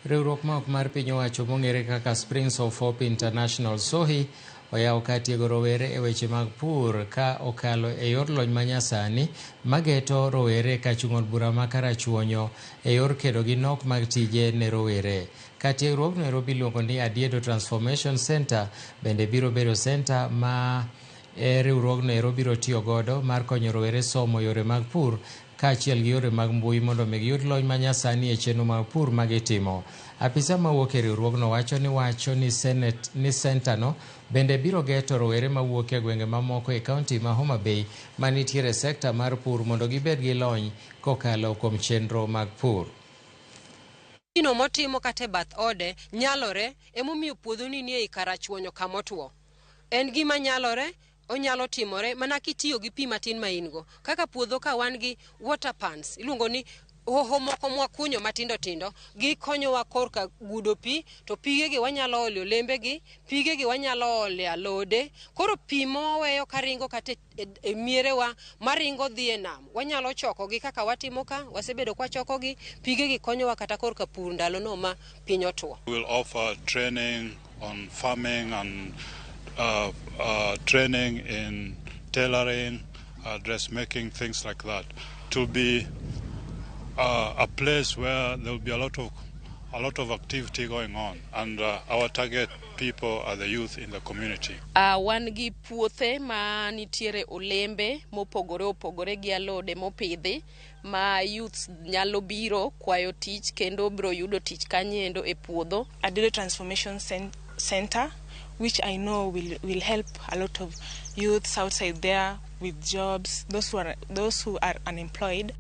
Riwruok ma ok mar piny owacho mong'ere kaka Springs of Hope International Sohi oyawo kar tiego rowere e weche mag pur ka okalo e yor lony manyasani mageto rowere ka chung' od bura ma Karachuonyo e yor kedo gi nok mag tije ne rowere. Kar tiegruok Nairobi iluongo ni Adiedo Transformation Center bende biro bedo center ma riwruogno ero biro tiyo godo mar konyo rowere somo yore mag pur kaachiel gi yore mag mbui mondo omi giyud lony manyasani e chenro mag pur ma gitimo. Apisa mawuok e riwruogno wacho ni sentano bende biro geto rowere mawuok e gwenge mamoko e kaonti ma Homa Bay manitiere sekta mar pur mondo gibed gi lony kokalo kuom chenro mag pur. Gino motimo kate bath ode nyalore emomiyo puodho ni nie Karachuonyo kamotwo. En gima nyalore, onyalo timore mana kitiyo gi pi matin ma ingo. Kaka puodho ka wan gi water pans, iluongo ni hoho moko mwakunyo matindo tindo, gikonyowa korka gudo pi, to pigegi wanyalo ole olembegi, pigegi wanyalo ole alode. Koro pi moweyo karingo kate e mierewa maringo dhi e nam, wanyalo chokogi kaka watimo ka, wasebedo kwa chokogi, pigegi konyowa kata korka pur ndalo no ma piny otwo. We'll offer training on farming and training in tailoring, dressmaking, things like that. To be a place where there will be a lot of activity going on, and our target people are the youth in the community. Wan gi puothe ma nitiere olembe mopogore opogore gi alode mopidhi ma youth nyalo biro kwayo tich kendo biro yudo tich kanyendo e puodho. Adiedo Transformation Center, which I know will help a lot of youths outside there with jobs, those who are unemployed.